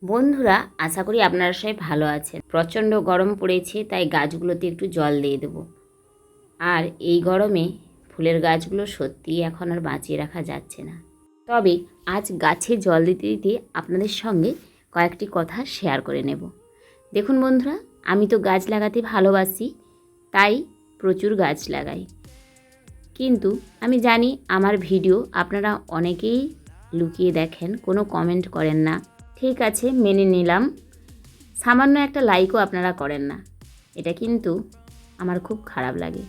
বন্ধুরা, আশা করি আপনারা সবাই ভালো আছেন। প্রচণ্ড গরম পড়েছে, তাই গাছগুলোতে একটু জল দিয়ে দেবো। আর এই গরমে ফুলের গাছগুলো সত্যিই এখন আর বাঁচিয়ে রাখা যাচ্ছে না। তবে আজ গাছে জল দিতে দিতে আপনাদের সঙ্গে কয়েকটি কথা শেয়ার করে নেব। দেখুন বন্ধুরা, আমি তো গাছ লাগাতে ভালোবাসি, তাই প্রচুর গাছ লাগাই। কিন্তু আমি জানি আমার ভিডিও আপনারা অনেকেই লুকিয়ে দেখেন, কোনো কমেন্ট করেন না। ঠিক আছে, মেনে নিলাম। সামান্য একটা লাইকও আপনারা করেন না, এটা কিন্তু আমার খুব খারাপ লাগে।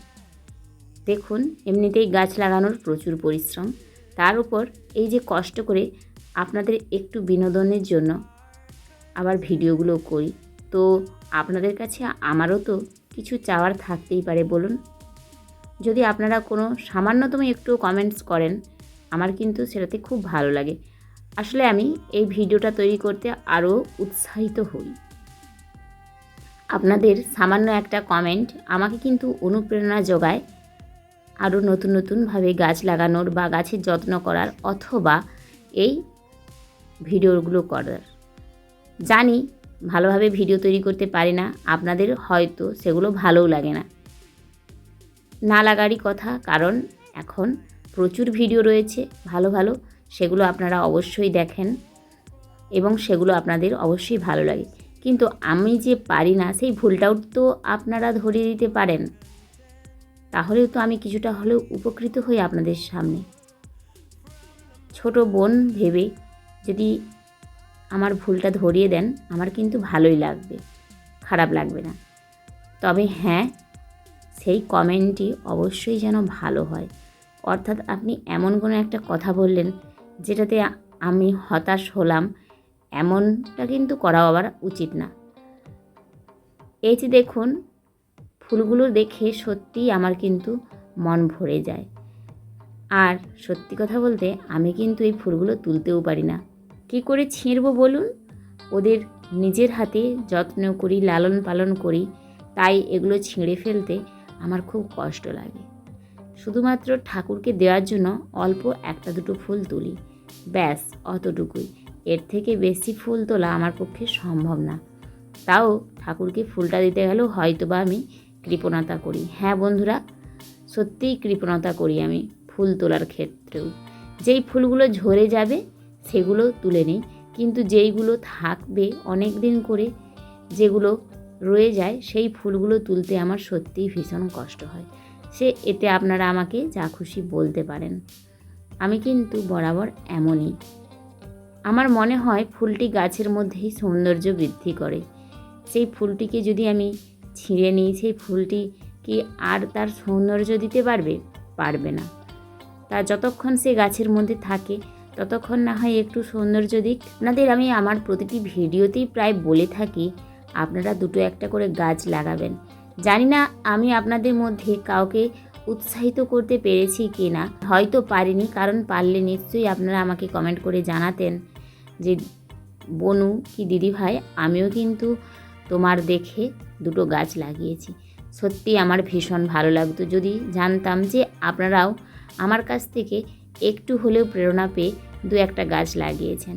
দেখুন, এমনিতেই গাছ লাগানোর প্রচুর পরিশ্রম, তার উপর এই যে কষ্ট করে আপনাদের একটু বিনোদনের জন্য আবার ভিডিওগুলো করি, তো আপনাদের কাছে আমারও তো কিছু চাওয়ার থাকতেই পারে বলুন। যদি আপনারা কোনো সামান্যতম একটু কমেন্টস করেন, আমার কিন্তু সেটাতে খুব ভালো লাগে। আসলে আমি এই ভিডিওটা তৈরি করতে আরও উৎসাহিত হই। আপনাদের সামান্য একটা কমেন্ট আমাকে কিন্তু অনুপ্রেরণা যোগায় আরও নতুন নতুনভাবে গাছ লাগানোর বা গাছের যত্ন করার, অথবা এই ভিডিওগুলো করার। জানি ভালোভাবে ভিডিও তৈরি করতে পারি না, আপনাদের হয়তো সেগুলো ভালোও লাগে না। না লাগারই কথা, কারণ এখন প্রচুর ভিডিও রয়েছে ভালো ভালো, সেগুলো আপনারা অবশ্যই দেখেন এবং সেগুলো আপনাদের অবশ্যই ভালো লাগে। কিন্তু আমি যে পারি না, সেই ভুলটাও তো আপনারা ধরিয়ে দিতে পারেন, তাহলেও তো আমি কিছুটা হলেও উপকৃত হই আপনাদের সামনে। ছোট বোন ভেবে যদি আমার ভুলটা ধরিয়ে দেন, আমার কিন্তু ভালোই লাগবে, খারাপ লাগবে না। তবে হ্যাঁ, সেই কমেন্টটি অবশ্যই যেন ভালো হয়। অর্থাৎ আপনি এমন কোনো একটা কথা বললেন যেটাতে আমি হতাশ হলাম, এমনটা কিন্তু করাও আবার উচিত না। এই যে দেখুন, ফুলগুলো দেখে সত্যিই আমার কিন্তু মন ভরে যায়। আর সত্যি কথা বলতে, আমি কিন্তু এই ফুলগুলো তুলতেও পারি না। কী করে ছিঁড়ব বলুন? ওদের নিজের হাতে যত্ন করি, লালন পালন করি, তাই এগুলো ছিঁড়ে ফেলতে আমার খুব কষ্ট লাগে। শুধুমাত্র ঠাকুরকে দেওয়ার জন্য অল্প একটা দুটো ফুল তুলি, ব্যাস অতটুকুই। এর থেকে বেশি ফুল তোলা আমার পক্ষে সম্ভব না। তাও ঠাকুরকে ফুলটা দিতে গেলেও হয়তো বা আমি কৃপণতা করি। হ্যাঁ বন্ধুরা, সত্যিই কৃপণতা করি আমি ফুল তোলার ক্ষেত্রেও। যেই ফুলগুলো ঝরে যাবে সেগুলো তুলে নিই, কিন্তু যেইগুলো থাকবে অনেক দিন করে, যেগুলো রয়ে যায়, সেই ফুলগুলো তুলতে আমার সত্যিই ভীষণ কষ্ট হয়। এতে আপনারা আমাকে যা খুশি বলতে পারেন, আমি কিন্তু বরাবর এমনই। আমার মনে হয় ফুলটি গাছের মধ্যেই সৌন্দর্য বৃদ্ধি করে। সেই ফুলটিকে যদি আমি ছিঁড়ে নিই, সেই ফুলটি কি আর তার সৌন্দর্য দিতে পারবে? পারবে না। তা যতক্ষণ সে গাছের মধ্যে থাকে, ততক্ষণ না হয় একটু সৌন্দর্য দিক। আপনাদের আমি আমার প্রতিটি ভিডিওতেই প্রায় বলে থাকি, আপনারা দুটো একটা করে গাছ লাগাবেন। জানি না আমি আপনাদের মধ্যে কাউকে উৎসাহিত করতে পেরেছি কি না, হয়তো পারিনি, কারণ পারলে নিশ্চয়ই আপনারা আমাকে কমেন্ট করে জানাতেন যে বনু কি দিদি ভাই, আমিও কিন্তু তোমার দেখে দুটো গাছ লাগিয়েছি। সত্যি আমার ভীষণ ভালো লাগতো যদি জানতাম যে আপনারাও আমার কাছ থেকে একটু হলেও প্রেরণা পেয়ে দু একটা গাছ লাগিয়েছেন।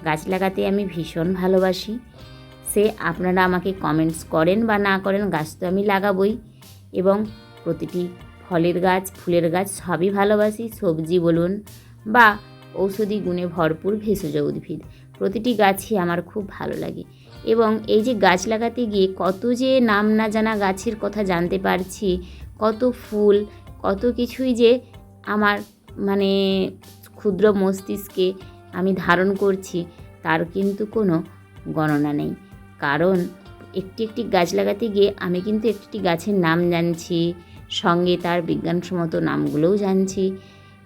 গাছ লাগাতে আমি ভীষণ ভালোবাসি। সে আপনারা আমাকে কমেন্টস করেন বা না করেন, গাছ তো আমি লাগাবই। এবং প্রতিটি ফলের গাছ, ফুলের গাছ সবই ভালোবাসি। সবজি বলুন বা ঔষধি গুণে ভরপুর ভেষজ উদ্ভিদ, প্রতিটি গাছই আমার খুব ভালো লাগে। এবং এই যে গাছ লাগাতে গিয়ে কত যে নাম না জানা গাছের কথা জানতে পারছি, কত ফুল, কত কিছুই যে আমার মানে ক্ষুদ্র মস্তিষ্কে আমি ধারণ করছি, তার কিন্তু কোনো গণনা নেই। কারণ একটি একটি গাছ লাগাতে গিয়ে আমি কিন্তু একটি গাছের নাম জানছি, সঙ্গে তার বিজ্ঞানসম্মত নামগুলোও জানছি,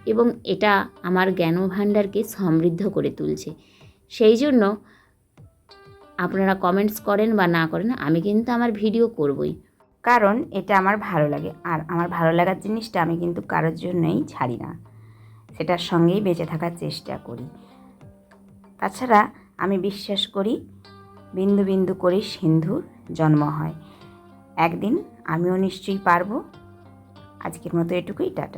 এবং এটা আমার জ্ঞান ভাণ্ডারকে সমৃদ্ধ করে তুলছে। সেই জন্য আপনারা কমেন্টস করেন বা না করেন, আমি কিন্তু আমার ভিডিও করবই, কারণ এটা আমার ভালো লাগে। আর আমার ভালো লাগার জিনিসটা আমি কিন্তু কারোর জন্যই ছাড়ি না, সেটার সঙ্গেই বেঁচে থাকার চেষ্টা করি। তাছাড়া আমি বিশ্বাস করি, বিন্দু বিন্দু করে সিন্ধুর জন্ম হয়। একদিন আমিও নিশ্চয়ই পারবো। আজকের মতো এটুকুই, টাটা।